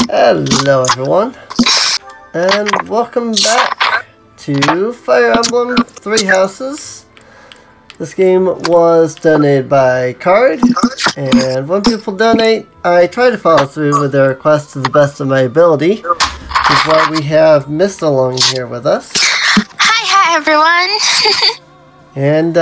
Hello everyone, and welcome back to Fire Emblem Three Houses. This game was donated by Card, and when people donate, I try to follow through with their requests to the best of my ability, which is why we have Miss along here with us. Hi everyone! And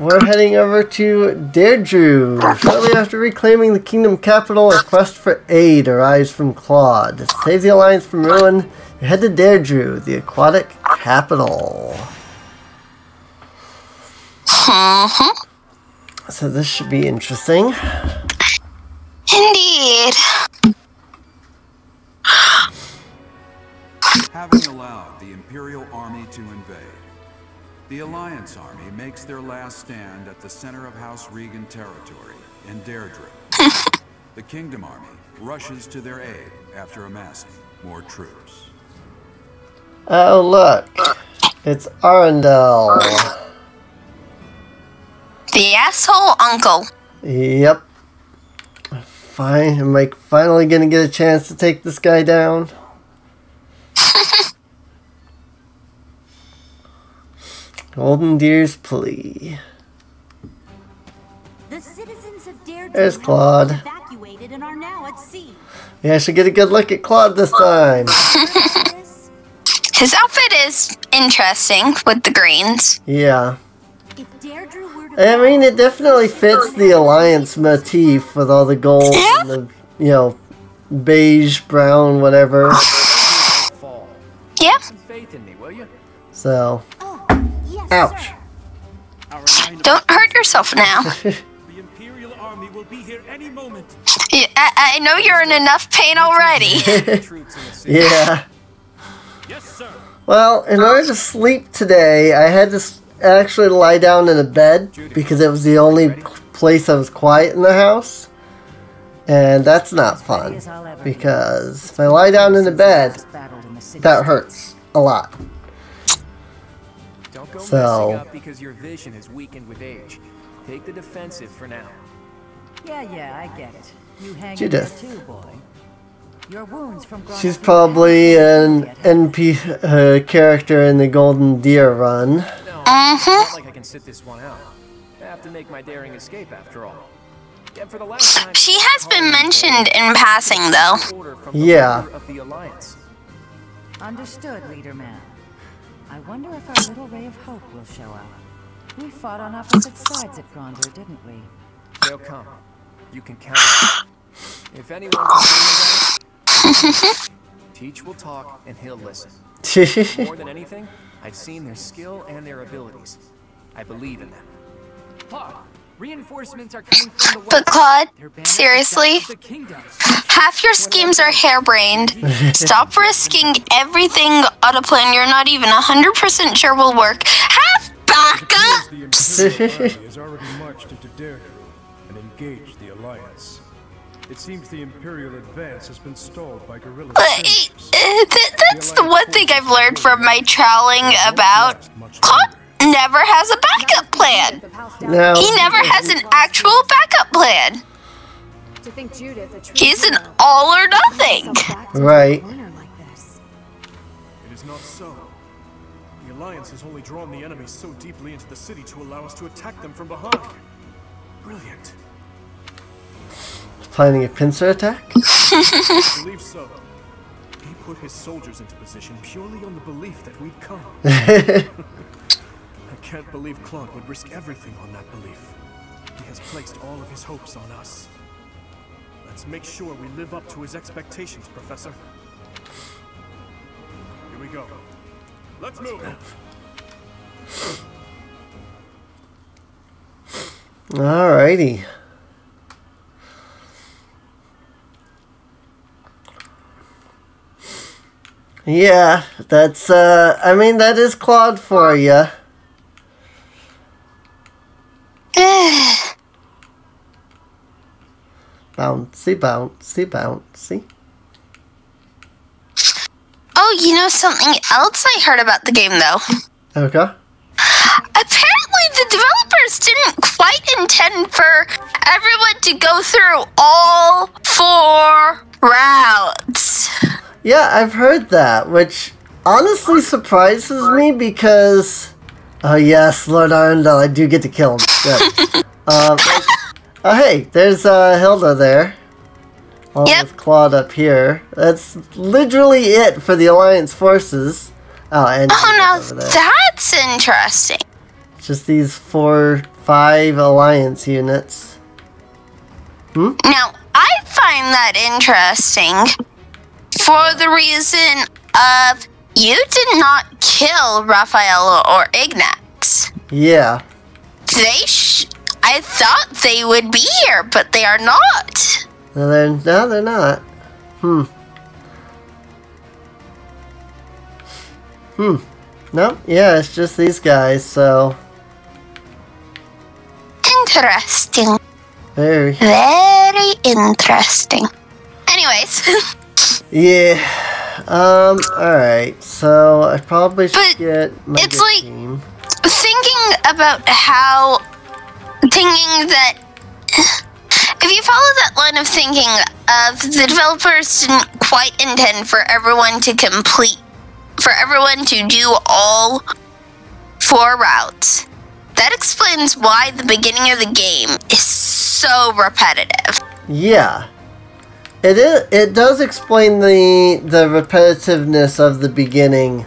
we're heading over to Derdriu. Shortly after reclaiming the kingdom capital, a request for aid arrives from Claude. To save the Alliance from ruin, you head to Derdriu, the aquatic capital. So this should be interesting. Indeed. Having allowed the Imperial Army to invade, the Alliance Army makes their last stand at the center of House Regan territory in Derdriu. The Kingdom Army rushes to their aid after amassing more troops. Oh look, it's Arundel. The asshole uncle. Yep. Fine, am I finally gonna get a chance to take this guy down? Golden Deer's plea. The citizens of Derdriu There's Claude. evacuated and are now at sea. Yeah, I should get a good look at Claude this time. His outfit is interesting with the greens. Yeah. If Derdriu were to I mean, it definitely fits the Alliance motif with all the gold and the, you know, beige, brown, whatever. Yeah. So, yes, ouch. sir. Don't hurt yourself now. The Imperial Army will be here any moment. Yeah, I know you're in enough pain already. Yeah. Yes, sir. Well, in order to sleep today, I had to actually lie down in a bed because it was the only place that was quiet in the house. And that's not fun, because if I lie down in the bed, that hurts a lot. Don't go So- messing up because your vision is weakened with age. Take the defensive for now. Yeah, I get it. You hang Judith. in there too, boy. Your wounds from growing She's up probably in an NP character in the Golden Deer run. No, it's not like I can sit this one out. I have to make my daring escape after all. Yeah, for the last time, She has been mentioned in passing, though. order from the Yeah. leader of the Alliance. Understood, leader man. I wonder if our little ray of hope will show up. We fought on opposite sides at Gronder, didn't we? They'll come. You can count on it. If anyone can bring them back, Teach will talk and he'll listen. More than anything, I've seen their skill and their abilities. I believe in them. Reinforcements are coming from the But Claude, seriously? Half your schemes are harebrained. Stop risking everything on a plan you're not even 100% sure will work. Have backups! The Imperial Army has already marched into Derdriu and engaged the Alliance. It seems the Imperial advance has been stalled by guerrilla defenders. That's the one thing I've learned from my troweling about. Claude never has a backup plan. No. He never has an actual backup plan. He's an all or nothing. Right. It is not so. The Alliance has only drawn the enemy so deeply into the city to allow us to attack them from behind. Brilliant. Planning a pincer attack? I believe so. He put his soldiers into position purely on the belief that we'd come. I can't believe Claude would risk everything on that belief. He has placed all of his hopes on us. Let's make sure we live up to his expectations, Professor. Here we go. Let's move. Alrighty. Yeah, that's, I mean, that is Claude for you. Bouncy, bouncy, bouncy. Oh, you know something else I heard about the game, though? Okay. Apparently, the developers didn't quite intend for everyone to go through all 4 routes. Yeah, I've heard that, which honestly surprises me because... Oh yes, Lord Arundel, I do get to kill him. Good. Oh hey, there's Hilda there. All with Claude up here. That's literally it for the Alliance forces. Oh, and now that's interesting. Just these 4-5 Alliance units. Now, I find that interesting for the reason of you did not kill Raphael or Ignatz. Yeah. I thought they would be here, but they are not. No, they're not. Nope, yeah, it's just these guys, so... Interesting. Very interesting. Anyways. Yeah. Alright, so I probably should get my it's like team. Thinking about how... Thinking that... If you follow that line of thinking of the developers didn't quite intend for everyone to do all 4 routes, that explains why the beginning of the game is so repetitive. Yeah. It does explain the repetitiveness of the beginning.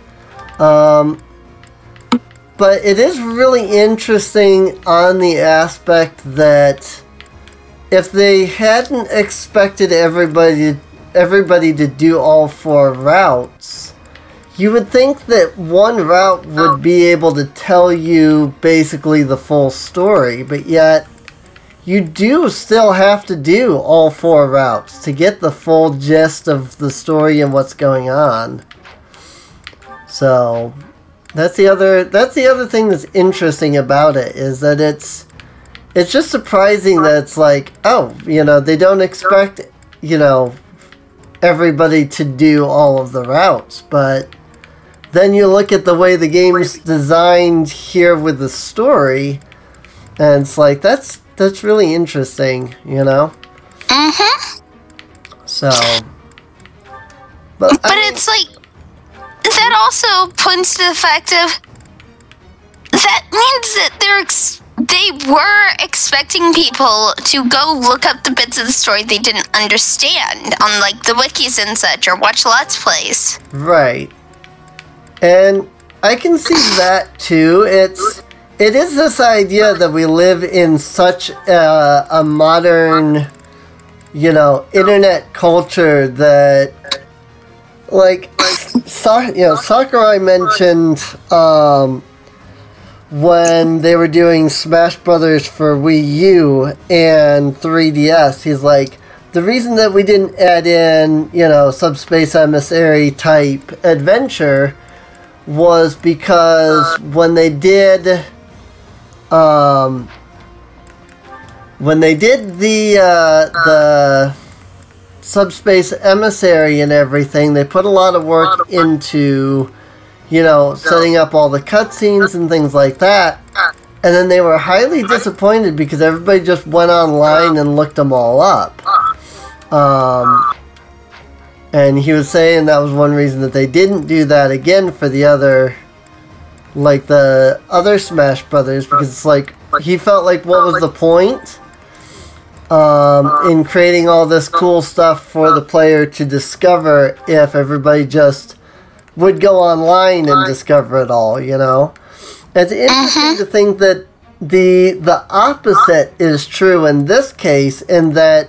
But it is really interesting on the aspect that if they hadn't expected everybody to do all 4 routes, you would think that one route would be able to tell you basically the full story, but yet you do still have to do all 4 routes to get the full gist of the story and what's going on. So that's the other thing that's interesting about it, is that it's just surprising that it's like, oh, they don't expect, everybody to do all of the routes, but then you look at the way the game's designed here with the story, and it's like, that's really interesting, So, but it's like, that also points to the fact of, that means that they were expecting people to go look up the bits of the story they didn't understand on, like, the wikis and such, or watch Let's Plays. Right. And I can see that too. It is this idea that we live in such a modern, internet culture that, like, Sakurai mentioned when they were doing Smash Brothers for Wii U and 3DS, he's like, the reason that we didn't add in, Subspace Emissary type adventure was because when they did the Subspace Emissary and everything, they put a lot of work into, setting up all the cutscenes and things like that. And then they were highly disappointed because everybody just went online and looked them all up. And he was saying that was one reason that they didn't do that again for the other Smash Brothers, because it's like, he felt like, what was the point in creating all this cool stuff for the player to discover if everybody just would go online and discover it all, It's interesting to think that the opposite is true in this case, in that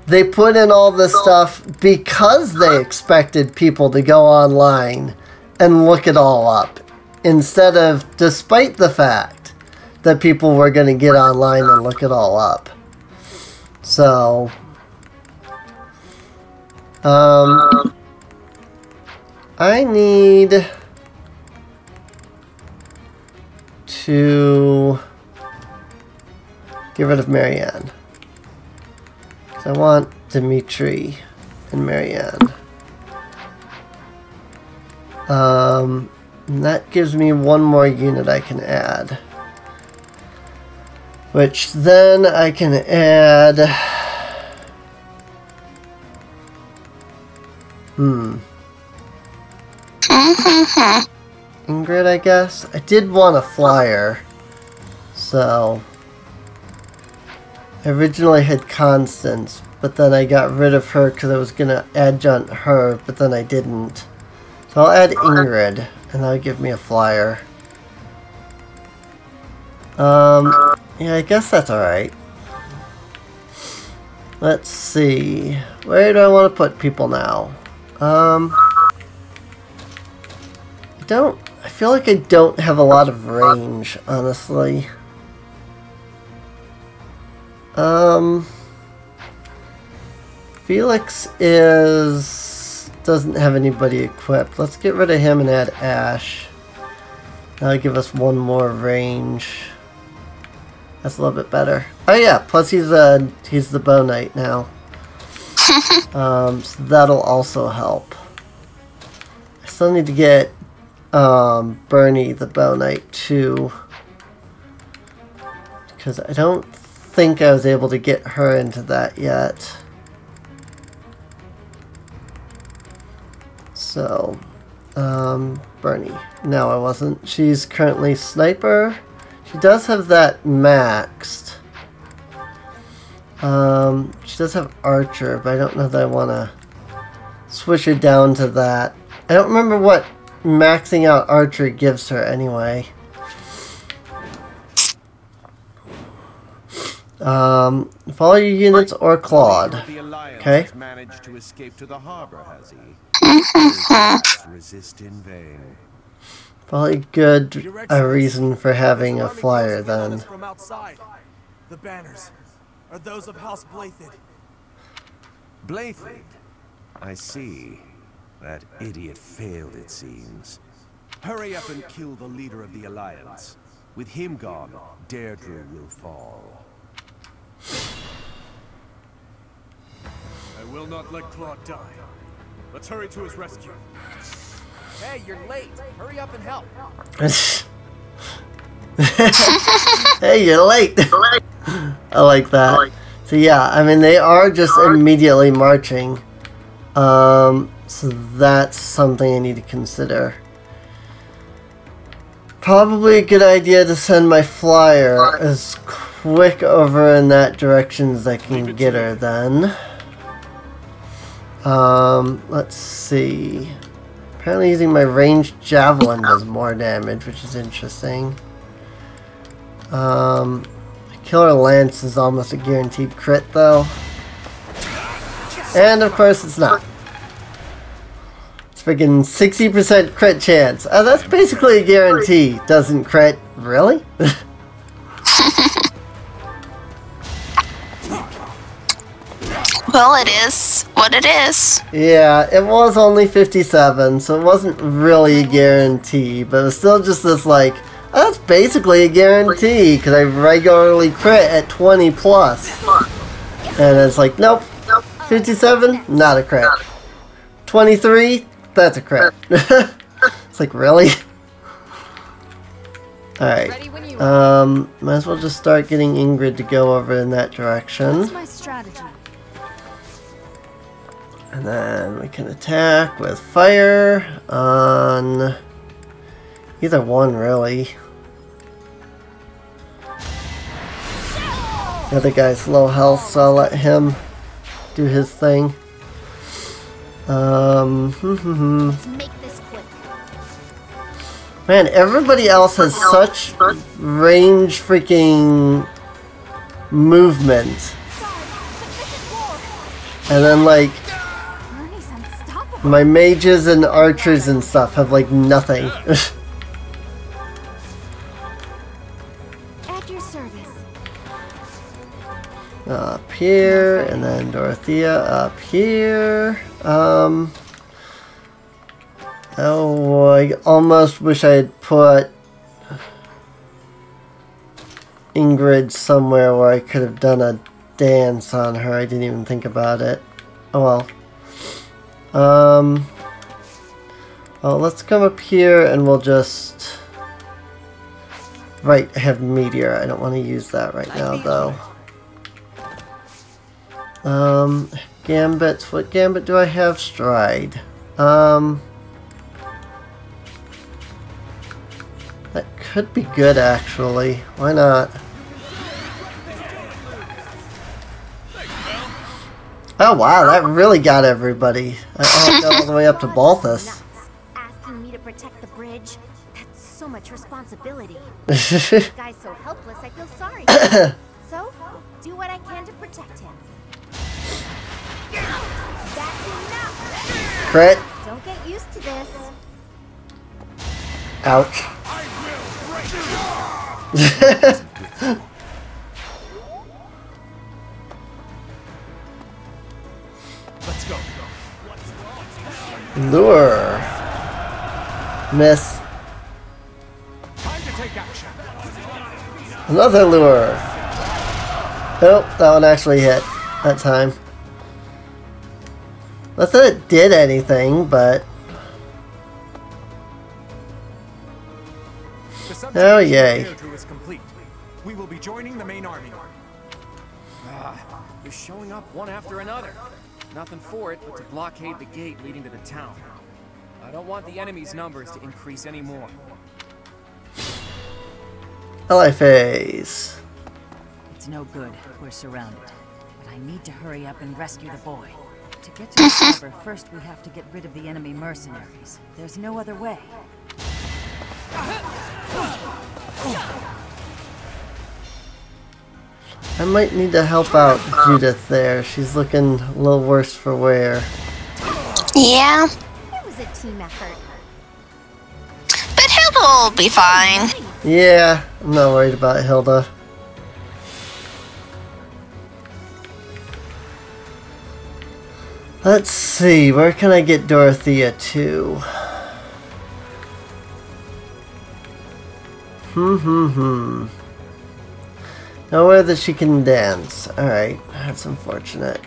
they put in all this stuff because they expected people to go online and look it all up, instead of despite the fact that people were going to get online and look it all up. So, I need to get rid of Marianne. I want Dimitri and Marianne. And that gives me one more unit I can add. Which then I can add... Ingrid, I guess. I did want a flyer, so I originally had Constance, but then I got rid of her because I was gonna adjunct her, but then I didn't. So I'll add Ingrid, and that'll give me a flyer. Yeah, I guess that's alright. Let's see. Where do I want to put people now? I feel like I don't have a lot of range, honestly. Felix doesn't have anybody equipped. Let's get rid of him and add Ash. That'll give us one more range. That's a little bit better. Oh yeah, plus he's the Bow Knight now. So that'll also help. I still need to get Bernie the Bow Knight too, because I don't think I was able to get her into that yet. So, Bernie. No, I wasn't. She's currently Sniper. She does have that maxed. She does have Archer, but I don't know that I want to switch her down to that. I don't remember what maxing out Archer gives her anyway. Follow your units or Claude. Okay. Managed to escape to the harbor, has he? Resist in vain. Probably good reason for having a flyer then. From outside. The banners are those of House Blaythid. Blaythid? I see. That idiot failed, it seems. Hurry up and kill the leader of the Alliance. With him gone, Derdriu will fall. I will not let Claude die. Let's hurry to his rescue. Hey, you're late. Hurry up and help. Hey, you're late. I like that. So yeah, I mean they are just immediately marching. So that's something I need to consider. Probably a good idea to send my flyer as quick over in that direction as I can get her then. Let's see. Apparently using my ranged javelin does more damage, which is interesting. Killer Lance is almost a guaranteed crit though. And of course it's not. It's freaking 60% crit chance. Oh, that's basically a guarantee. Doesn't crit. Really? Well, it is what it is. Yeah, it was only 57, so it wasn't really a guarantee, but it was still just this like, oh, that's basically a guarantee, because I regularly crit at 20 plus. And it's like, nope, 57, not a crit. 23, that's a crit. It's like, really? Alright, might as well just start getting Ingrid to go over in that direction. What's my strategy? And then we can attack with fire on either one, really. The other guy's low health, so I'll let him do his thing. Let's make this quick. Man, everybody else has such range freaking movement. And then like my mages and archers and stuff have like nothing. At your service. Up here, and then Dorothea up here. Oh, I almost wish I had put Ingrid somewhere where I could have done a dance on her. I didn't even think about it. Oh well. Well, let's come up here and we'll just... Right, I have Meteor. I don't want to use that right now, though. Gambits. What gambit do I have? Stride. That could be good, actually. Why not? Oh wow, that really got everybody. I got all the way up to Balthus. Asking me to protect the bridge. That's so much responsibility. This guy's so helpless, I feel sorry for him. So, I'll do what I can to protect him. That's enough! Crit. Don't get used to this. Ouch. Let's go. Lure. Miss. Time to take action. Another lure. Oh, that one actually hit that time. Not that it did anything, but... Oh, yay. Derdriu is complete. We will be joining the main army. They're showing up one after another. Nothing for it but to blockade the gate leading to the town. I don't want the enemy's numbers to increase anymore. LI phase. It's no good. We're surrounded. But I need to hurry up and rescue the boy. To get to the harbor, first we have to get rid of the enemy mercenaries. There's no other way. I might need to help out Judith there. She's looking a little worse for wear. Yeah, It was a team effort. but Hilda will be fine. Yeah, I'm not worried about Hilda. Let's see, where can I get Dorothea to? Nowhere that she can dance. Alright, that's unfortunate.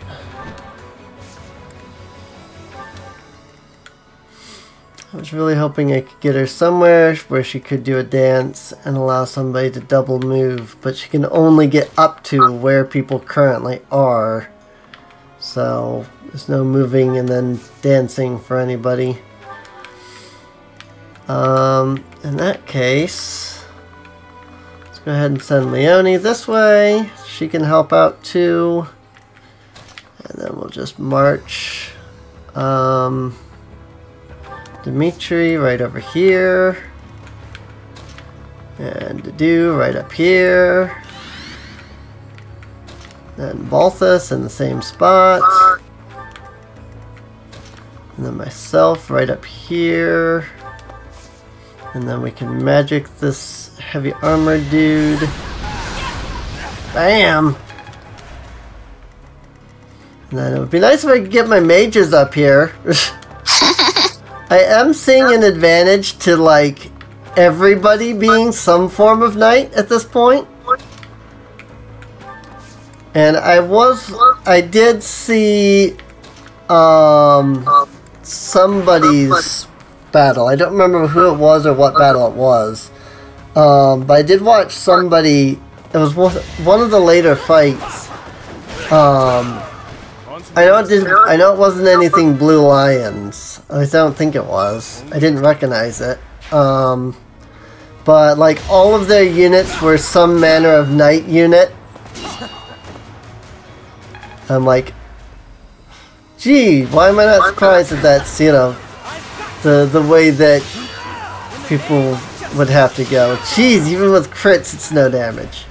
I was really hoping I could get her somewhere where she could do a dance and allow somebody to double move, but she can only get up to where people currently are. So, there's no moving and then dancing for anybody. In that case, let's go ahead and send Leonie this way. She can help out too. And then we'll just march Dimitri right over here. And Derdriu right up here. Then Balthus in the same spot. And then myself right up here. And then we can magic this heavy armor dude. Bam! And then it would be nice if I could get my mages up here. I am seeing an advantage to like everybody being some form of knight at this point. And I did see somebody's battle. I don't remember who it was or what battle it was. But I did watch somebody, it was one of the later fights. I know it wasn't anything Blue Lions. At least I don't think it was. I didn't recognize it. But like all of their units were some manner of knight unit. I'm like, gee, why am I not surprised that that's, you know, the way that people would have to go. Jeez, even with crits, it's no damage.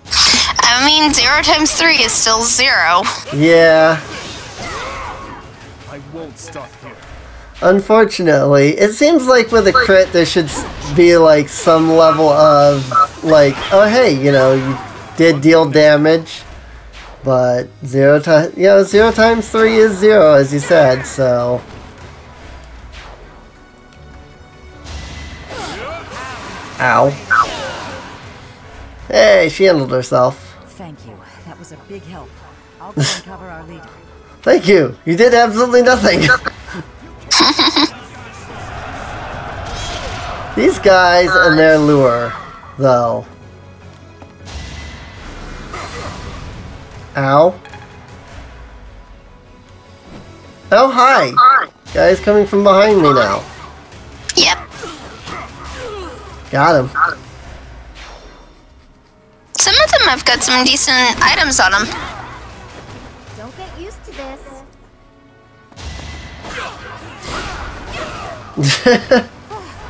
I mean, 0 times 3 is still 0. Yeah. I won't stop here. Unfortunately, it seems like with a crit there should be like some level of like, oh hey, you know, you did deal damage, but 0 times 3 is 0, as you said, so. Ow. Hey, she handled herself. Thank you. That was a big help. I'll go and cover our leader. Thank you. You did absolutely nothing. These guys and their lure, though. Ow. Oh, hi. Guys coming from behind me now. Yep. Got him. Some of them have got some decent items on them. Don't get used to this.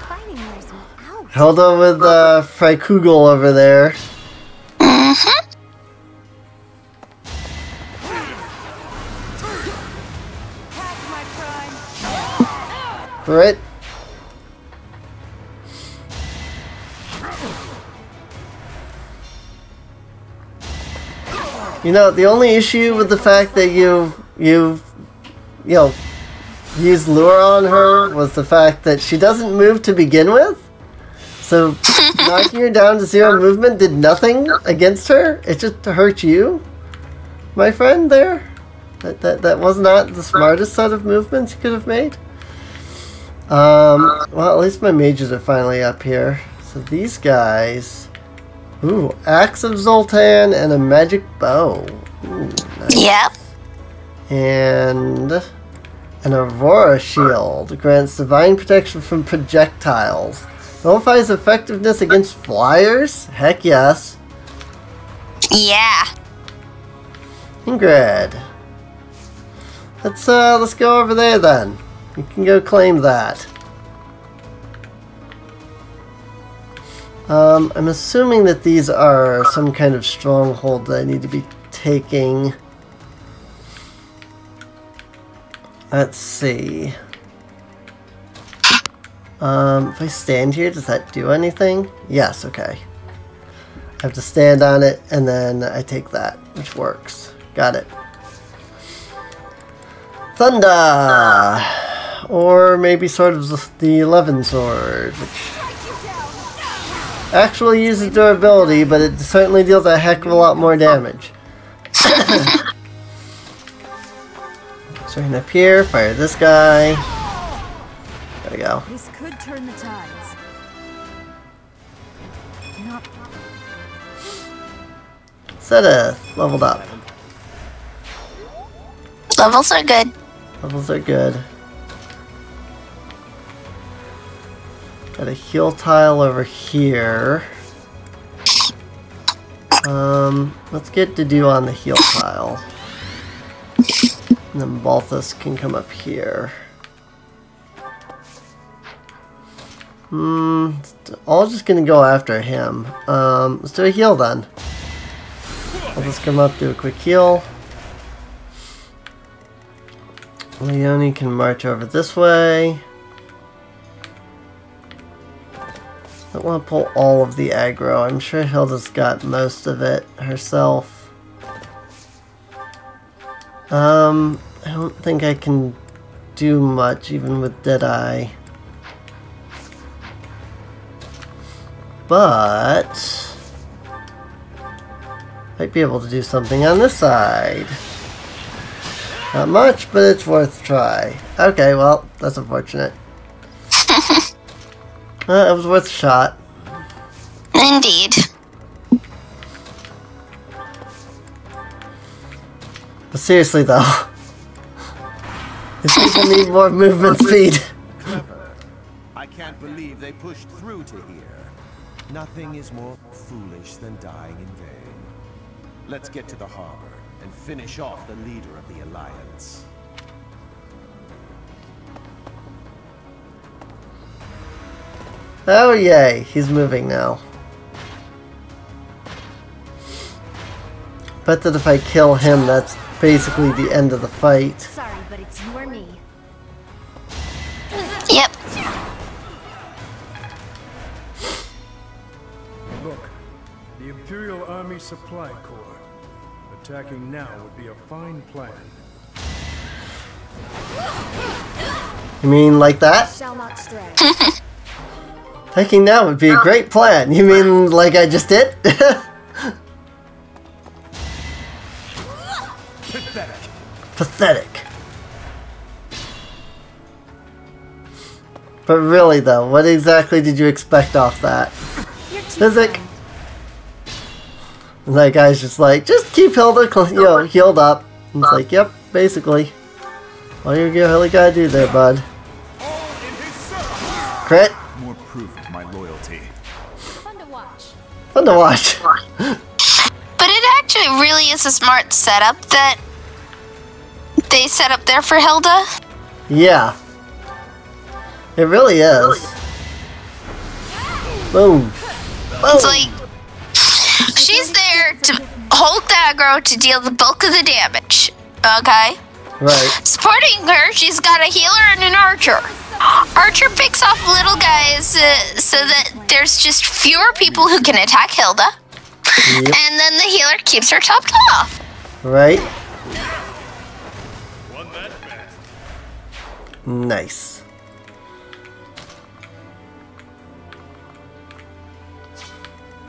Fighting wears me out. Held on with Freikugel over there. Mm-hmm. Right. You know, the only issue with the fact that you know, used lure on her was the fact that she doesn't move to begin with. So knocking her down to 0 movement did nothing against her. It just hurt you, my friend. There, that was not the smartest set of movements you could have made. Well, at least my mages are finally up here. So these guys... Ooh, Axe of Zoltan and a magic bow. Ooh, nice. Yep. And an Aurora Shield grants divine protection from projectiles. Nullifies effectiveness against flyers? Heck yes. Yeah. Ingrid. Let's go over there then. You can go claim that. I'm assuming that these are some kind of stronghold that I need to be taking. Let's see. If I stand here, does that do anything? Yes, okay. I have to stand on it, and then I take that, which works. Got it. Thunder! Or maybe sort of the 11 sword, which actually uses durability, but it certainly deals a heck of a lot more damage. Starting up here, fire this guy. There we go. This could turn the tides. Not... Sedith, leveled up. Levels are good. Levels are good. Got a heal tile over here. Let's get Derdriu on the heal tile. And then Balthus can come up here. All just gonna go after him. Let's do a heal then. I'll just come up, do a quick heal. Leone can march over this way. I don't want to pull all of the aggro. I'm sure Hilda's got most of it herself. I don't think I can do much even with Deadeye. But might be able to do something on this side. Not much, but it's worth a try. Okay, well, that's unfortunate. It was worth a shot. Indeed. But seriously though, these people need more movement speed. Clever. I can't believe they pushed through to here. Nothing is more foolish than dying in vain. Let's get to the harbor and finish off the leader of the Alliance. Oh yay, he's moving now. Bet that if I kill him, that's basically the end of the fight. Sorry, but it's you or me. Yep. Look, the Imperial Army Supply Corps. Attacking now would be a fine plan. You mean like that? Shall not stray. Taking now would be a great plan. You mean like I just did? Pathetic. Pathetic. But really though, what exactly did you expect off that? Physic. And that guy's just like, just keep Hilda, healed up. And it's like, yep, basically. All you really gotta do there, bud. Crit. More proof of my loyalty. Fun to watch. But it actually really is a smart setup that they set up there for Hilda. Yeah. It really is. Boom. Boom. It's like she's there to hold the aggro to deal the bulk of the damage. Okay? Right. Supporting her, she's got a healer and an archer. Archer picks off little guys so that there's just fewer people who can attack Hilda. Yep. And then the healer keeps her topped off. Right. Nice.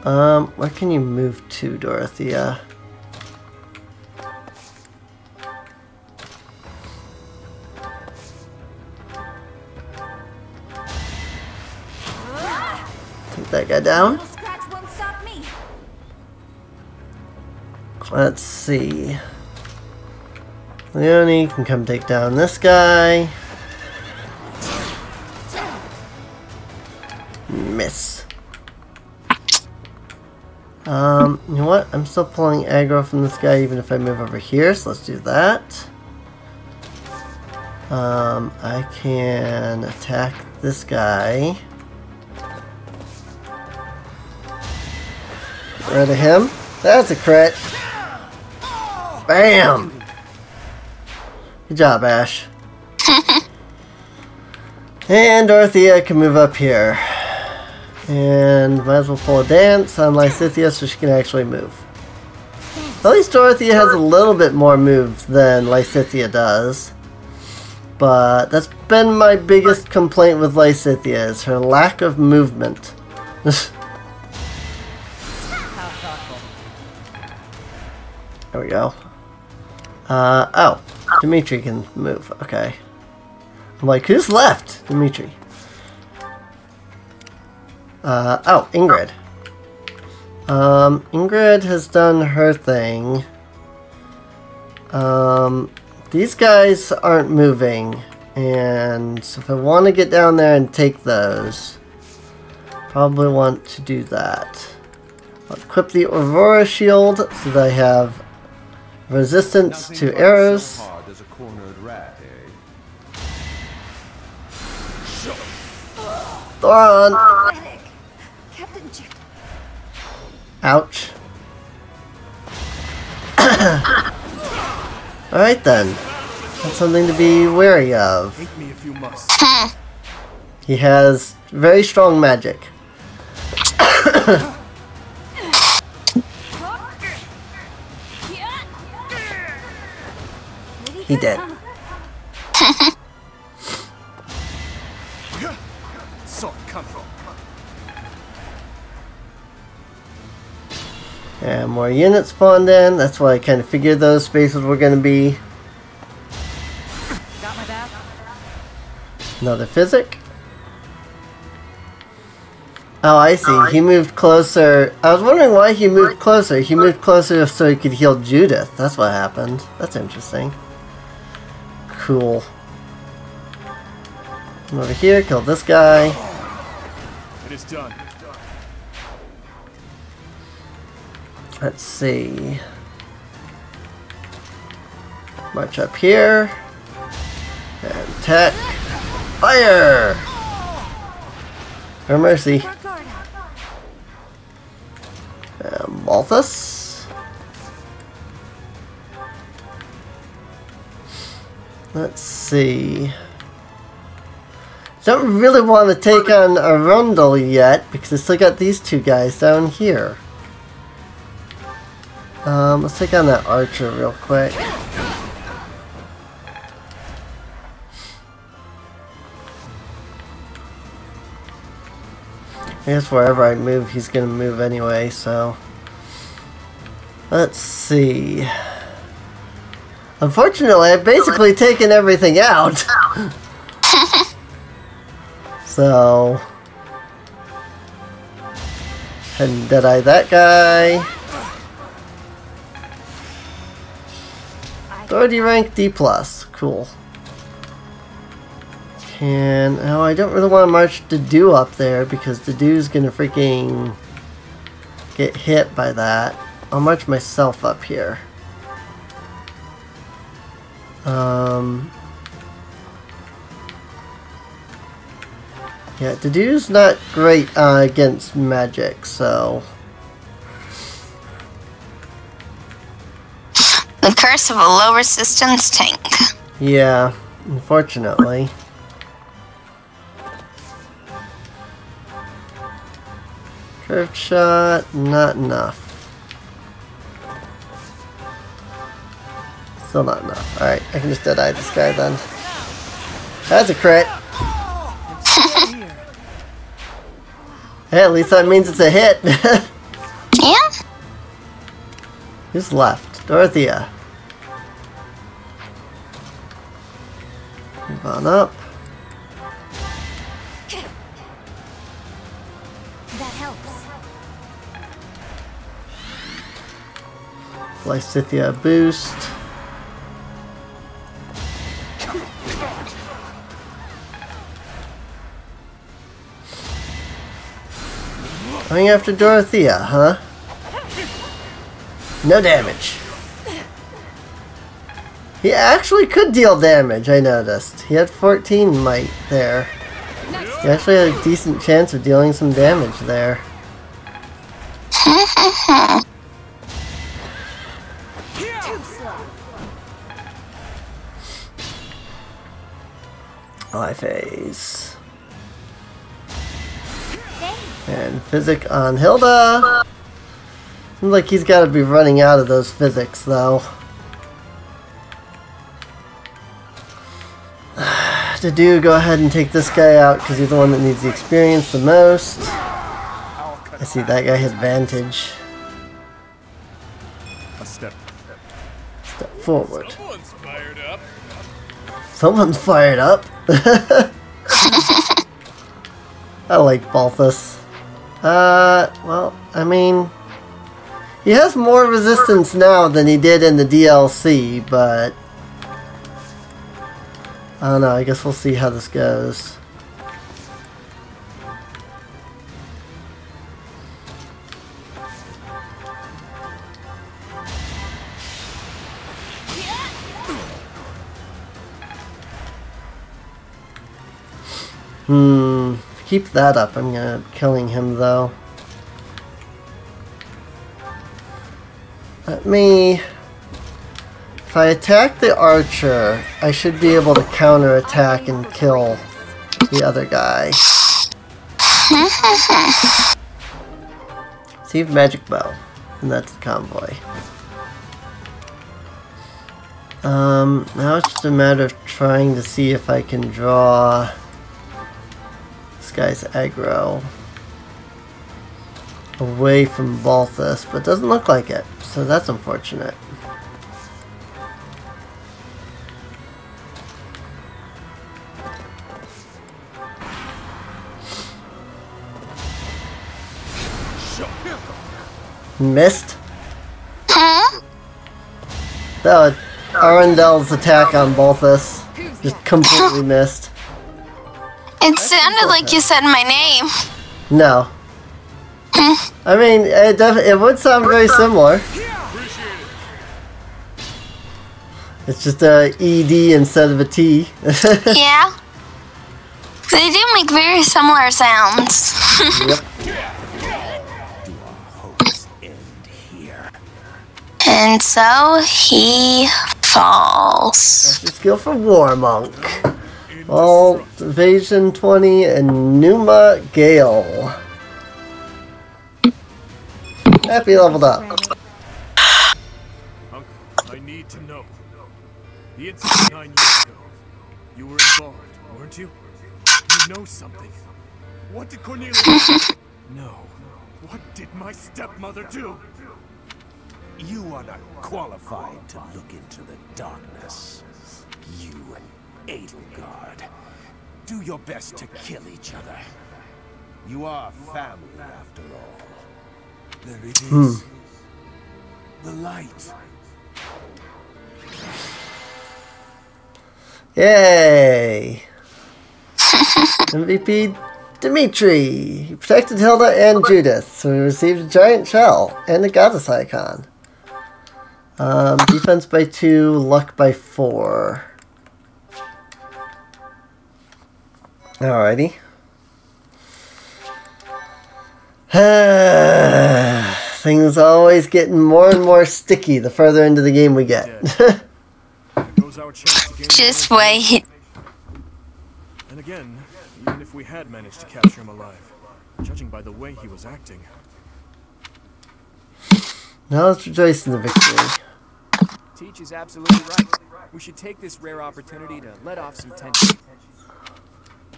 Where can you move to, Dorothea? Take that guy down. Let's see. Leonie can come take down this guy. Miss. You know what? I'm still pulling aggro from this guy even if I move over here, so let's do that. I can attack this guy. Get rid of him. That's a crit. Bam! Good job, Ash. And Dorothea can move up here. And might as well pull a dance on Lysithea so she can actually move. At least Dorothea has a little bit more moves than Lysithea does. But that's been my biggest complaint with Lysithea, is her lack of movement. There we go. Oh, Dimitri can move. Okay. I'm like, who's left? Dimitri. Oh, Ingrid. Ingrid has done her thing. These guys aren't moving, and so if I want to get down there and take those, probably want to do that. I'll equip the Aurora Shield so that I have resistance to arrows. Thoron! Ouch. Alright then. That's something to be wary of. He has very strong magic. He did. And more units spawned in. That's why I kind of figured those spaces were going to be. Another physic. Oh, I see. He moved closer. I was wondering why he moved closer. He moved closer so he could heal Judith. That's what happened. That's interesting. Cool. Come over here, kill this guy. It is done. Let's see. March up here. And attack. Fire! For mercy. Malthus. Let's see. Don't really want to take on Arundel yet because I still got these two guys down here. Let's take on that archer real quick. I guess wherever I move, he's gonna move anyway, so. Let's see. Unfortunately, I've basically taken everything out. So. And Deadeye that guy. Authority rank D+. Cool. And oh, I don't really want to march Derdriu up there because Derdriu's gonna freaking get hit by that. I'll march myself up here. Yeah, Derdriu's not great against magic, so... The curse of a low resistance tank. Yeah, unfortunately. Curved shot, not enough. Still not enough. Alright, I can just dead-eye this guy then. That's a crit! Hey, at least that means it's a hit! Yeah? Who's left? Dorothea. Move on up. That helps. Lysithia a boost. Going after Dorothea, huh? No damage. He actually could deal damage, I noticed. He had 14 might there. He actually had a decent chance of dealing some damage there. Eye phase. And physic on Hilda. Seems like he's got to be running out of those physics, though. Derdriu, go ahead and take this guy out because he's the one that needs the experience the most. I see that guy has advantage. A step. Step forward. Someone's fired up. Someone's fired up. I like Balthus. Well, I mean, he has more resistance now than he did in the DLC, but I don't know, I guess we'll see how this goes. Keep that up. I'm gonna end up killing him though. If I attack the archer, I should be able to counter-attack and kill the other guy. Receive magic bow, and that's the convoy. Now it's just a matter of trying to see if I can draw this guy's aggro away from Balthus, but it doesn't look like it, so that's unfortunate. Missed? Huh? That was Arendel's attack on Balthus. Just completely missed. It sounded like you said my name. No. I mean, it would sound very similar. It's just a ED instead of a T. Yeah. They do make very similar sounds. Yep. And so he falls. That's your skill for War Monk. All Evasion 20 and Numa Gale. Happy leveled up. Uncle, I need to know. The incident 9 years ago. You were involved, weren't you? You know something. What did Cornelia know? What did my stepmother do? You are not qualified to look into the darkness. You and Edelgard. Do your best to kill each other. You are family after all. There it is. The light. Yay! MVP Dmitri. He protected Hilda and Judith, so he received a giant shell and a goddess icon. Defense by 2, luck by 4. Alrighty. Things always getting more and more sticky the further into the game we get. Just wait. And again, even if we had managed to capture him alive, judging by the way he was acting. Now let's rejoice in the victory. Teach is absolutely right. We should take this rare opportunity to let off some tension.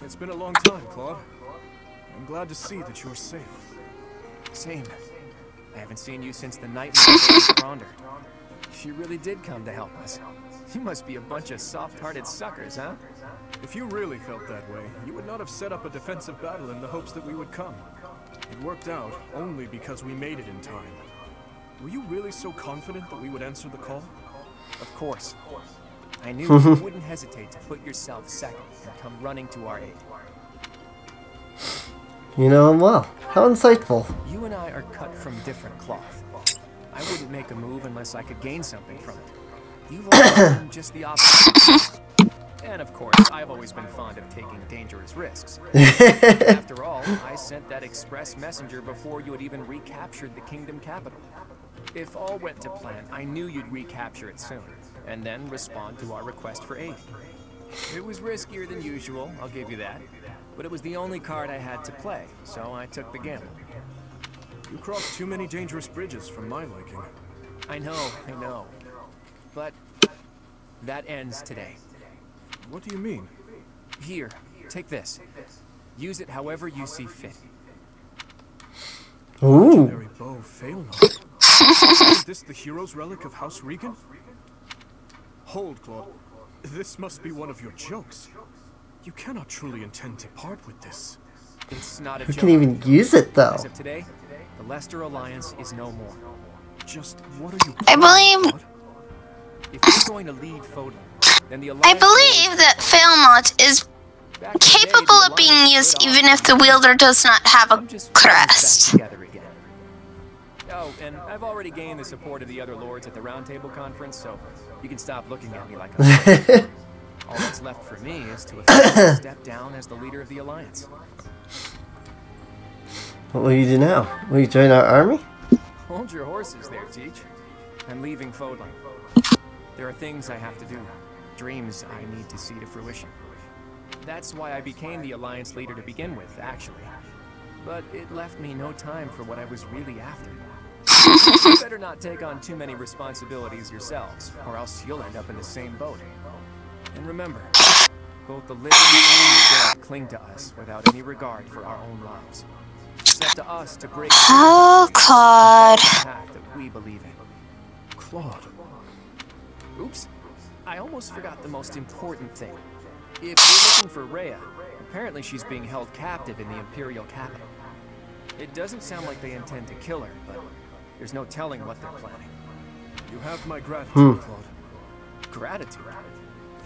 It's been a long time, Claude. I'm glad to see that you're safe. Same. I haven't seen you since the night we were Ronder. She really did come to help us. You must be a bunch of soft-hearted suckers, huh? If you really felt that way, you would not have set up a defensive battle in the hopes that we would come. It worked out only because we made it in time. Were you really so confident that we would answer the call? Of course. I knew you wouldn't hesitate to put yourself second and come running to our aid. You know him well. How insightful. You and I are cut from different cloth. I wouldn't make a move unless I could gain something from it. You've always done just the opposite. And of course, I've always been fond of taking dangerous risks. After all, I sent that express messenger before you had even recaptured the kingdom capital. If all went to plan, I knew you'd recapture it soon, and then respond to our request for aid. It was riskier than usual, I'll give you that. But it was the only card I had to play, so I took the gamble. You crossed too many dangerous bridges for my liking. I know. But that ends today. What do you mean? Here, take this. Use it however you see fit. Ooh. Legendary bow Failnaught. Is this the hero's relic of House Regan? Hold, Claude. This must be one of your jokes. You cannot truly intend to part with this. It's not a Who joke. can even use it, though? As of today, the Leicester Alliance is no more. Just what are you I believe... Claude? If you're going to lead Fodlan, then the Alliance... I believe that Failnaught is capable of being used even if the wielder does not have a crest. Oh, and I've already gained the support of the other lords at the Round Table Conference, so you can stop looking at me like a... All that's left for me is to officially step down as the leader of the Alliance. What will you do now? Will you join our army? Hold your horses there, Teach. I'm leaving Fodlan. There are things I have to do, dreams I need to see to fruition. That's why I became the Alliance leader to begin with, actually. But it left me no time for what I was really after. You better not take on too many responsibilities yourselves, or else you'll end up in the same boat. And remember, both the living and the dead cling to us without any regard for our own lives. It's up to us to break Oh, Claude. the path that we believe in. Claude. Oops. I almost forgot the most important thing. If you're looking for Rhea, apparently she's being held captive in the Imperial capital. It doesn't sound like they intend to kill her, but there's no telling what they're planning. You have my gratitude, Claude. Gratitude?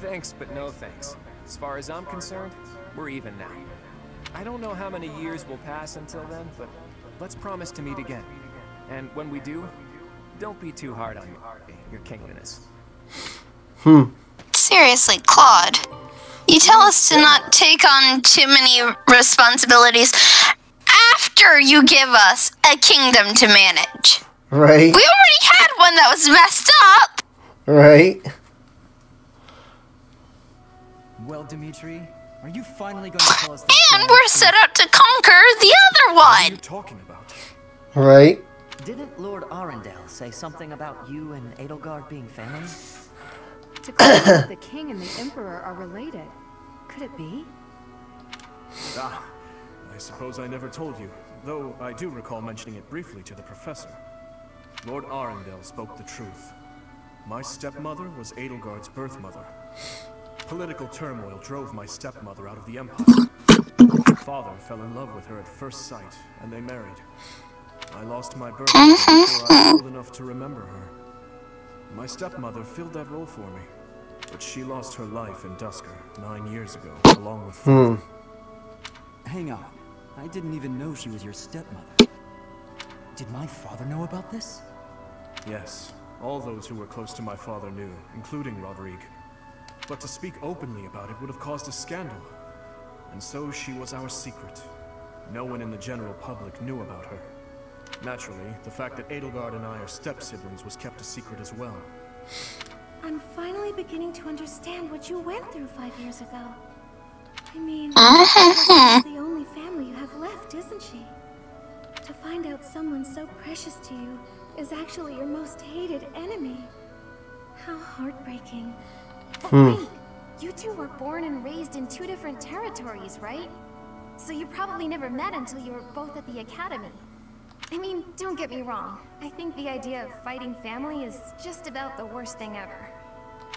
Thanks, but no thanks. As far as I'm concerned, we're even now. I don't know how many years will pass until then, but let's promise to meet again. And when we do, don't be too hard on your kingliness. Seriously, Claude. You tell us to not take on too many responsibilities after you give us a kingdom to manage. Right. We already had one that was messed up. Right. Well, Dmitri, are you finally going to tell us the And we're set up to conquer the other What are you one. talking about? Right. Didn't Lord Arundel say something about you and Edelgard being family? To claim the king and the emperor are related. Could it be? Ah, I suppose I never told you, though I do recall mentioning it briefly to the professor. Lord Arundel spoke the truth. My stepmother was Edelgard's birth mother. Political turmoil drove my stepmother out of the Empire. My father fell in love with her at first sight, and they married. I lost my birth before I was old enough to remember her. My stepmother filled that role for me, but she lost her life in Dusker 9 years ago, along with father. Hang on. I didn't even know she was your stepmother. Did my father know about this? Yes, all those who were close to my father knew, including Rodrigue. But to speak openly about it would have caused a scandal. And so she was our secret. No one in the general public knew about her. Naturally, the fact that Edelgard and I are step-siblings was kept a secret as well. I'm finally beginning to understand what you went through 5 years ago. I mean, she's the only family you have left, isn't she? To find out someone so precious to you is actually your most hated enemy. How heartbreaking. But wait, you two were born and raised in 2 different territories, right? So you probably never met until you were both at the academy. I mean, don't get me wrong. I think the idea of fighting family is just about the worst thing ever.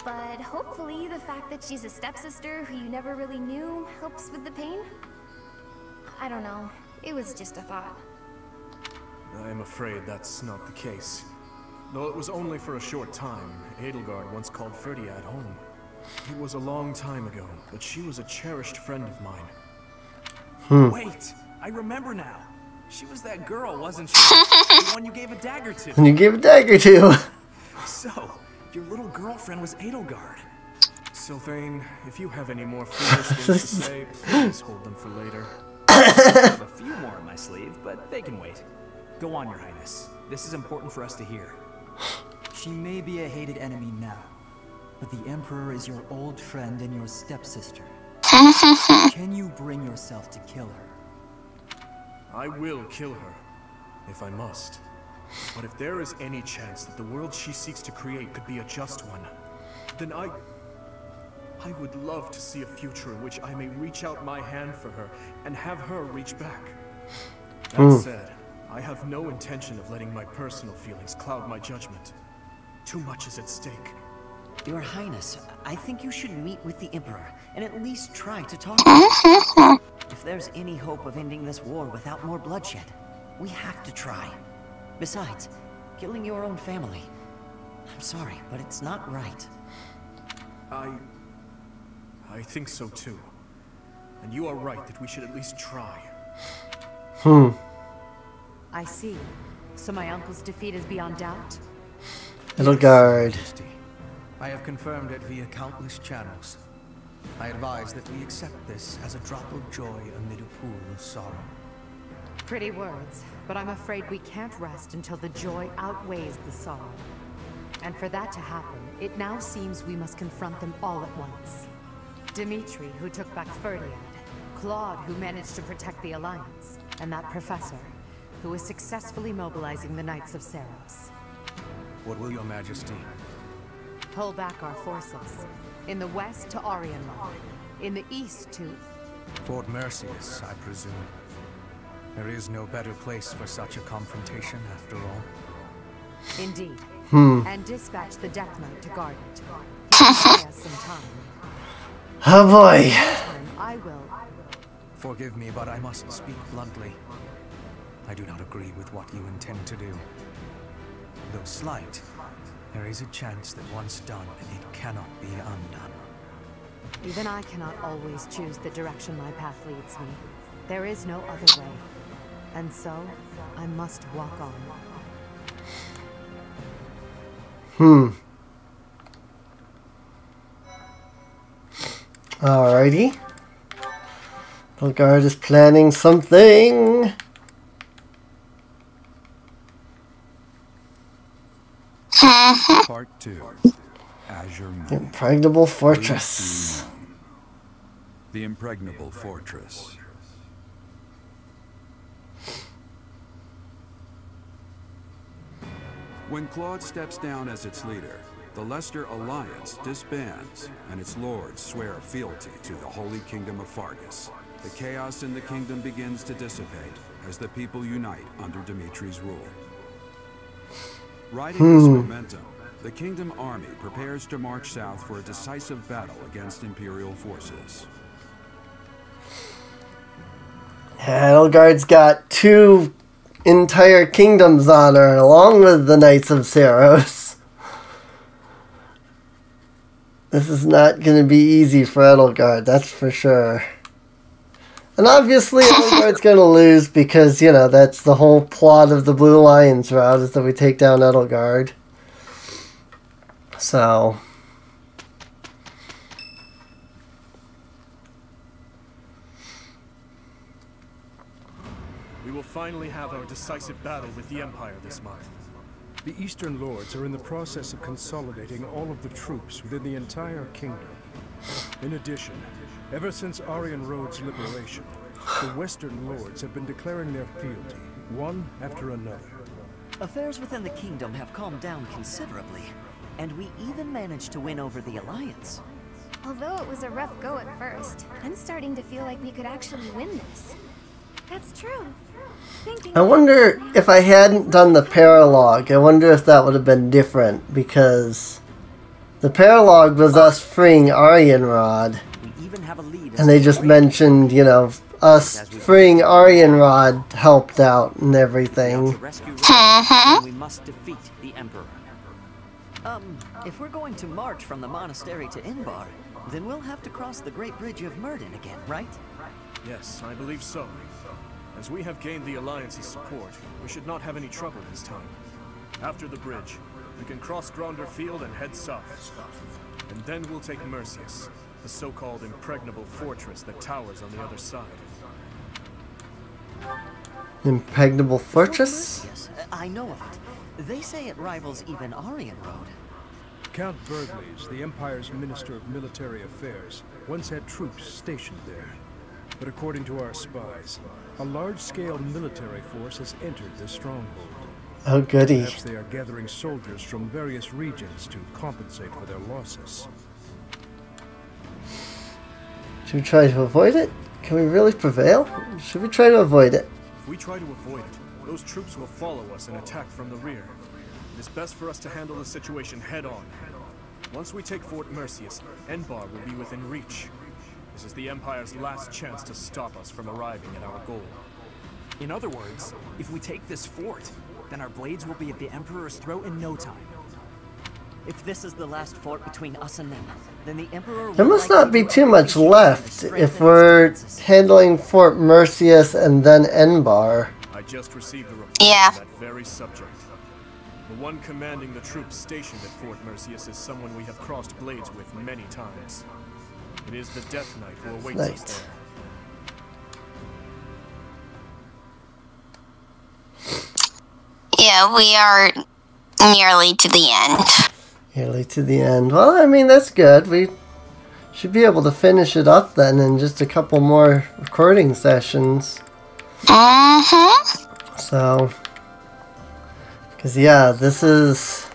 But hopefully the fact that she's a stepsister who you never really knew helps with the pain? I don't know. It was just a thought. I am afraid that's not the case. Though it was only for a short time, Edelgard once called Ferdiad home. It was a long time ago, but she was a cherished friend of mine. Wait, I remember now. She was that girl, wasn't she? The one you gave a dagger to. And you gave a dagger to. So, your little girlfriend was Edelgard. Sylvain, if you have any more foolish things to say, please hold them for later. I have a few more in my sleeve, but they can wait. Go on, Your Highness. This is important for us to hear. She may be a hated enemy now, but the Emperor is your old friend and your stepsister. Can you bring yourself to kill her? I will kill her, if I must. But if there is any chance that the world she seeks to create could be a just one, then I would love to see a future in which I may reach out my hand for her and have her reach back. That said, I have no intention of letting my personal feelings cloud my judgment. Too much is at stake. Your Highness, I think you should meet with the Emperor and at least try to talk to him. If there's any hope of ending this war without more bloodshed, we have to try. Besides, killing your own family, I'm sorry, but it's not right. I think so too. And you are right that we should at least try. I see. So my uncle's defeat is beyond doubt? Edelgard. I have confirmed it via countless channels. I advise that we accept this as a drop of joy amid a pool of sorrow. Pretty words, but I'm afraid we can't rest until the joy outweighs the sorrow. And for that to happen, it now seems we must confront them all at once. Dimitri, who took back Ferdiad, Claude, who managed to protect the Alliance, and that professor, who is successfully mobilizing the Knights of Seiros. What will your majesty? Pull back our forces. In the west to Arianmar. In the east to... Fort Merceus, I presume. There is no better place for such a confrontation, after all. Indeed. And dispatch the Death Knight to guard it. Give us some time. Oh boy. I will. Forgive me, but I must speak bluntly. I do not agree with what you intend to do. Though slight, there is a chance that once done, it cannot be undone. Even I cannot always choose the direction my path leads me. There is no other way. And so, I must walk on. Alrighty. Edelgard is planning something. Part 2. Azure Moon. Impregnable Fortress. The Impregnable Fortress. When Claude steps down as its leader, the Leicester Alliance disbands, and its lords swear fealty to the Holy Kingdom of Fargus. The chaos in the kingdom begins to dissipate as the people unite under Dimitri's rule. Riding this momentum, the Kingdom Army prepares to march south for a decisive battle against Imperial forces. Edelgard's got 2 entire kingdoms on her, along with the Knights of Seiros. This is not going to be easy for Edelgard, that's for sure. And obviously Edelgard's going to lose because, you know, that's the whole plot of the Blue Alliance route is that we take down Edelgard. So... We will finally have our decisive battle with the Empire this month. The Eastern Lords are in the process of consolidating all of the troops within the entire kingdom. In addition, ever since Aryan Road's liberation, the Western Lords have been declaring their fealty, one after another. Affairs within the kingdom have calmed down considerably, and we even managed to win over the Alliance. Although it was a rough go at first, I'm starting to feel like we could actually win this. That's true. I wonder if I hadn't done the paralogue, I wonder if that would have been different, because the paralogue was us freeing Aryanrod, and they just mentioned, you know, us freeing Aryanrod helped out and everything. We must defeat the Emperor. If we're going to march from the monastery to Inbar, then we'll have to cross the Great Bridge of Myrddin again, right? Yes, I believe so. As we have gained the Alliance's support, we should not have any trouble this time. After the bridge, we can cross Gronder Field and head south. And then we'll take Mercius, the so-called impregnable fortress that towers on the other side. Impregnable fortress? Yes, I know of it. They say it rivals even Aryan Road. Count Bergles, the Empire's Minister of Military Affairs, once had troops stationed there. But according to our spies, a large-scale military force has entered the stronghold. Oh, goody. Perhaps they are gathering soldiers from various regions to compensate for their losses. Should we try to avoid it? Can we really prevail? Should we try to avoid it? If we try to avoid it, those troops will follow us and attack from the rear. It is best for us to handle the situation head-on. Once we take Fort Mercius, Enbar will be within reach. This is the Empire's last chance to stop us from arriving at our goal. In other words, if we take this fort, then our blades will be at the Emperor's throat in no time. If this is the last fort between us and them, then the Emperor will... There must not be too much left if we're handling Fort Mercius and then Enbar. I just received a report on that very subject. The one commanding the troops stationed at Fort Mercius is someone we have crossed blades with many times. It is the Death Knight who awaits us there. Yeah, we are nearly to the end. Nearly to the end. Well, I mean, that's good. We should be able to finish it up then in just a couple more recording sessions. So, because yeah, this is...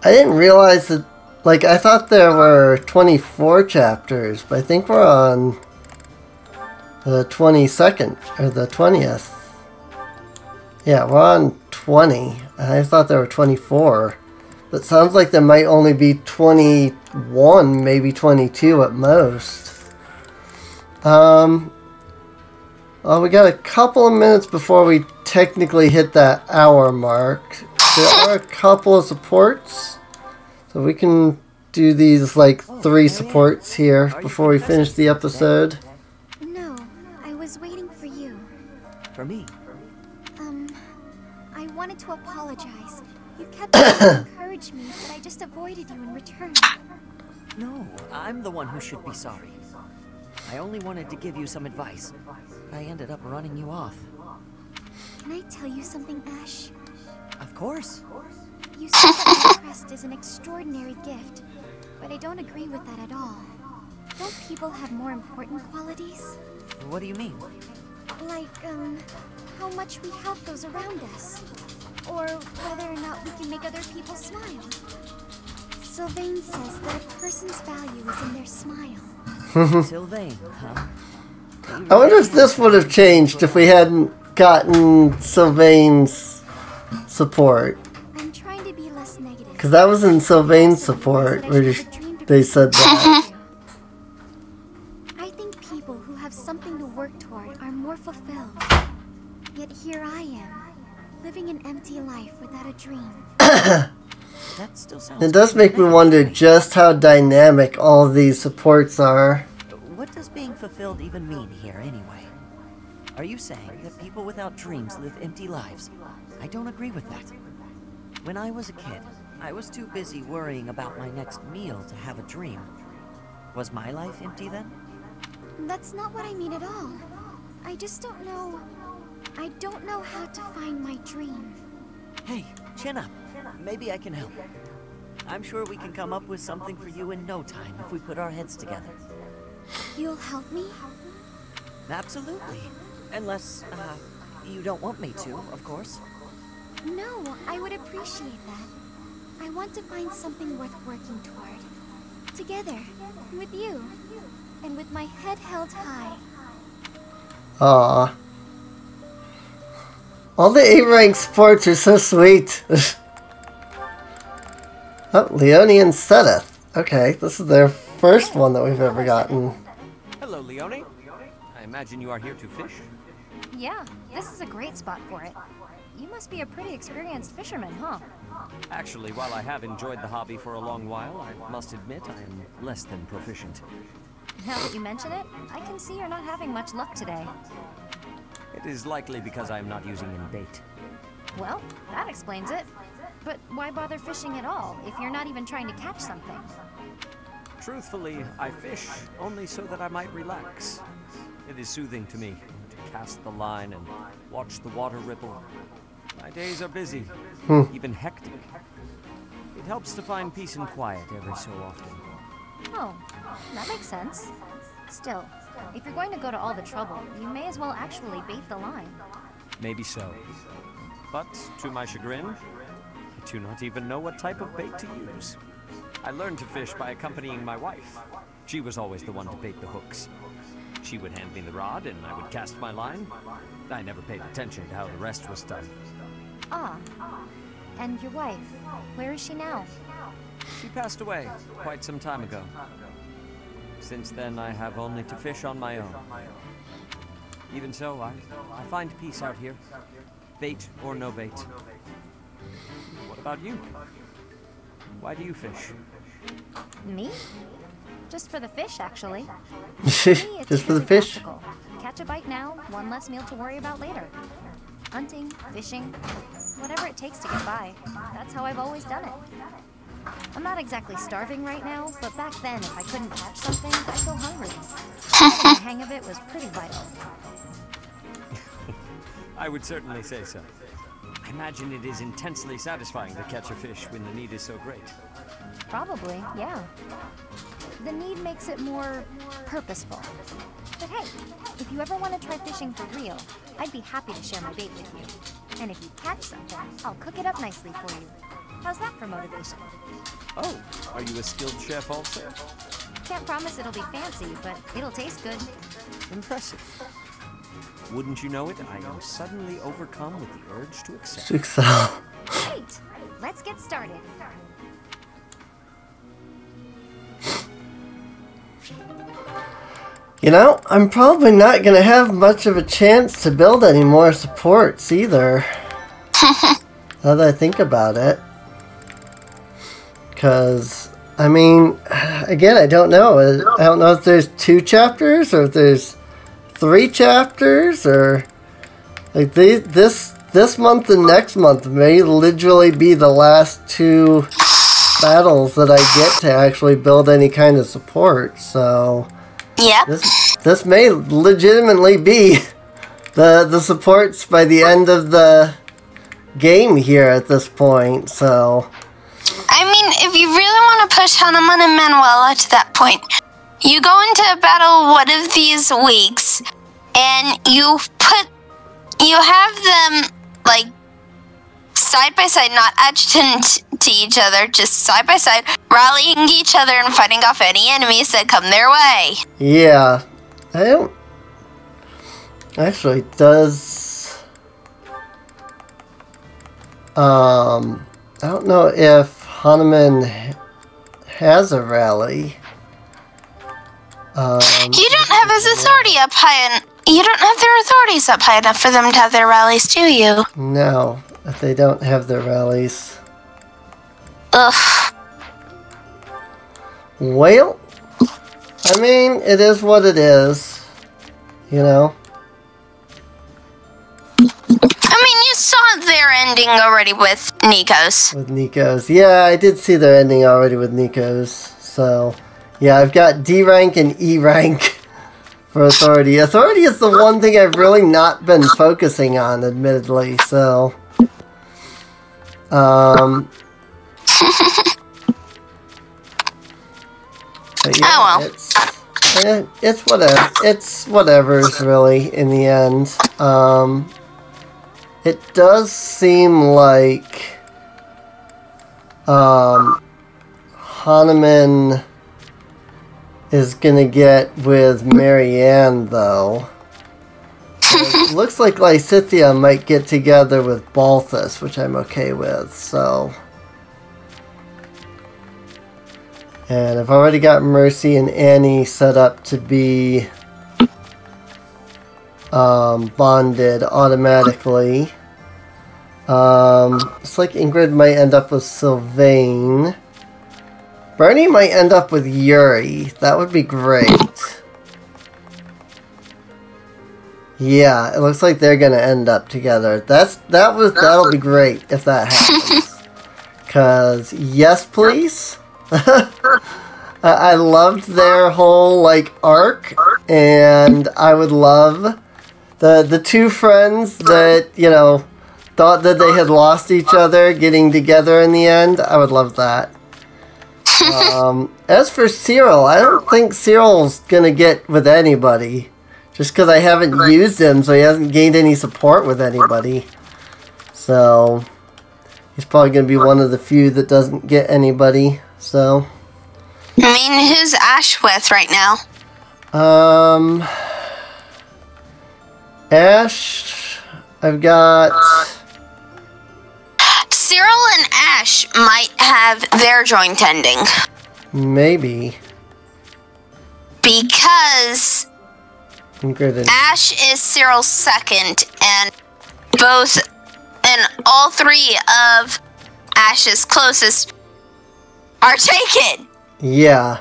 I didn't realize that, like, I thought there were 24 chapters, but I think we're on the 22nd, or the 20th. Yeah, we're on 20. I thought there were 24. But it sounds like there might only be 21, maybe 22 at most. Well, we got a couple of minutes before we technically hit that hour mark. There are a couple of supports. So we can do these, like, 3 supports here before we finish the episode. No, I was waiting for you. For me? I wanted to apologize. You kept trying to encourage me, but I just avoided you in return. No, I'm the one who should be sorry. I only wanted to give you some advice. I ended up running you off. Can I tell you something, Ash? Of course. You said that the crest is an extraordinary gift, but I don't agree with that at all. Don't people have more important qualities? What do you mean? Like, how much we help those around us. Or whether or not we can make other people smile. Sylvain says that a person's value is in their smile. Sylvain, huh? I wonder if this would have changed if we hadn't gotten Sylvain's support. I'm trying to be less negative. Because that was in Sylvain's support where they said that. I think people who have something to work toward are more fulfilled. Yet here I am, living an empty life without a dream. That still sounds... It does make me wonder just how dynamic all of these supports are. What does being fulfilled even mean here, anyway? Are you saying that people without dreams live empty lives? I don't agree with that. When I was a kid, I was too busy worrying about my next meal to have a dream. Was my life empty then? That's not what I mean at all. I just don't know... I don't know how to find my dream. Hey, chin up. Maybe I can help. I'm sure we can come up with something for you in no time if we put our heads together. You'll help me? Absolutely. Unless, you don't want me to, of course. No, I would appreciate that. I want to find something worth working toward. Together, with you, and with my head held high. Aww. All the A-rank sports are so sweet. Oh, Leone and Sedith. Okay, this is their first one that we've ever gotten. Hello, Leone. I imagine you are here to fish? Yeah, this is a great spot for it. You must be a pretty experienced fisherman, huh? Actually, while I have enjoyed the hobby for a long while, I must admit I am less than proficient. Now that you mention it, I can see you're not having much luck today. It is likely because I am not using any bait. Well, that explains it. But why bother fishing at all, if you're not even trying to catch something? Truthfully, I fish only so that I might relax. It is soothing to me to cast the line and watch the water ripple. My days are busy, even hectic. It helps to find peace and quiet every so often. Oh, that makes sense. Still, if you're going to go to all the trouble, you may as well actually bait the line. Maybe so. But, to my chagrin, I do not even know what type of bait to use. I learned to fish by accompanying my wife. She was always the one to bait the hooks. She would hand me the rod and I would cast my line. I never paid attention to how the rest was done. Ah, and your wife, where is she now? She passed away quite some time ago. Since then, I have only to fish on my own. Even so, I find peace out here. Bait or no bait. What about you? Why do you fish? Me? Just for the fish, actually. Just for the fish? Practical. Catch a bite now, one less meal to worry about later. Hunting, fishing, whatever it takes to get by. That's how I've always done it. I'm not exactly starving right now, but back then, if I couldn't catch something, I'd go hungry. Getting the hang of it was pretty vital. I would certainly say so. I imagine it is intensely satisfying to catch a fish when the need is so great. Probably, yeah. The need makes it more purposeful. But hey, if you ever want to try fishing for real, I'd be happy to share my bait with you. And if you catch something, I'll cook it up nicely for you. How's that for motivation? Oh, are you a skilled chef also? Can't promise it'll be fancy, but it'll taste good. Impressive. Wouldn't you know it, I am suddenly overcome with the urge to accept. Sixala. Great! Let's get started. You know, I'm probably not going to have much of a chance to build any more supports either. Now that I think about it. Because, I mean, again, I don't know. I don't know if there's 2 chapters or if there's 3 chapters or... Like, this month and next month may literally be the last 2 battles that I get to actually build any kind of support, so... Yep. This may legitimately be the supports by the end of the game here at this point, so... I mean, if you really want to push Hanuman and Manuela to that point, you go into a battle one of these weeks, and you have them, like, side by side, not adjacent to each other, just side by side, rallying each other and fighting off any enemies that come their way. Yeah. I don't... Actually, does... I don't know if Hanuman has a rally. You don't have his authority up high, you don't have their authorities up high enough for them to have their rallies, do you? No, they don't have their rallies. Ugh. Well, I mean, it is what it is. You know? I mean, you saw their ending already with Nico's. With Nico's. Yeah, I did see their ending already with Nico's. So, yeah, I've got D rank and E rank for Authority. Authority is the one thing I've really not been focusing on, admittedly. So, but yeah, oh well. It's whatever. It's whatever's really in the end. It does seem like Hanuman is gonna get with Marianne, though. It looks like Lysithea might get together with Balthus, which I'm okay with. So. And I've already got Mercy and Annie set up to be bonded automatically. It's like Ingrid might end up with Sylvain. Bernie might end up with Yuri. That would be great. Yeah, it looks like they're gonna end up together. That'll be great if that happens. 'Cause yes, please. I loved their whole like arc, and I would love the two friends that, you know, thought that they had lost each other getting together in the end. I would love that. As for Cyril, I don't think Cyril's gonna get with anybody, just because I haven't used him, so he hasn't gained any support with anybody. So he's probably gonna be one of the few that doesn't get anybody. So, I mean, who's Ash with right now? Ash, I've got... Cyril and Ash might have their joint ending. Maybe. Because Ash is Cyril's second, and all three of Ash's closest are taken. Yeah.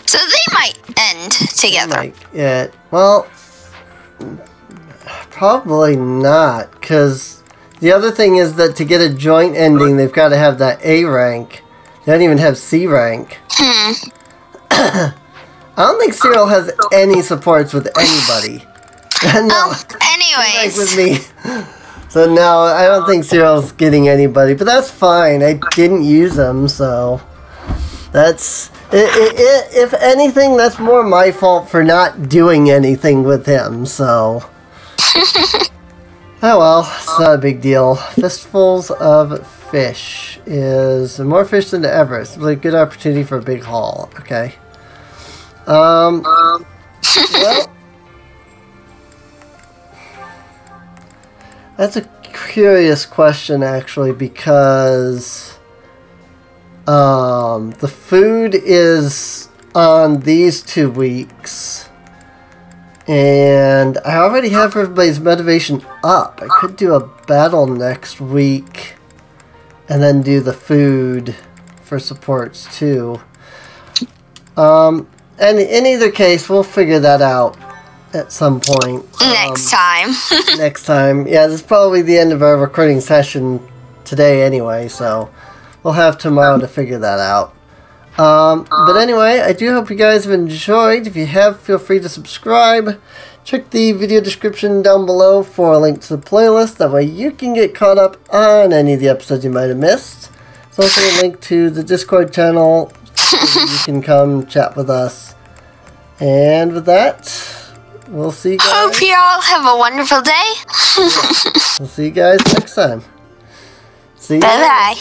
So they might end together. Yeah. Well, probably not, because the other thing is that to get a joint ending, they've got to have that A rank. They don't even have C rank. I don't think Cyril has any supports with anybody. No, anyways. With me. So no, I don't think Cyril's getting anybody, but that's fine. I didn't use him, so that's if anything, that's more my fault for not doing anything with him. So oh well, it's not a big deal. Fistfuls of fish is more fish than ever. It's a good opportunity for a big haul. Okay. Well. That's a curious question, actually, because the food is on these 2 weeks, and I already have everybody's motivation up. I could do a battle next week, and then do the food for supports, too. And in either case, we'll figure that out at some point. Next time. Next time. Yeah, this is probably the end of our recording session today anyway, so we'll have tomorrow to figure that out. But anyway, I do hope you guys have enjoyed. If you have, feel free to subscribe. Check the video description down below for a link to the playlist. That way you can get caught up on any of the episodes you might have missed. There's also a link to the Discord channel so that you can come chat with us. And with that, we'll see you guys. Hope you all have a wonderful day. We'll see you guys next time. See you. Bye-bye.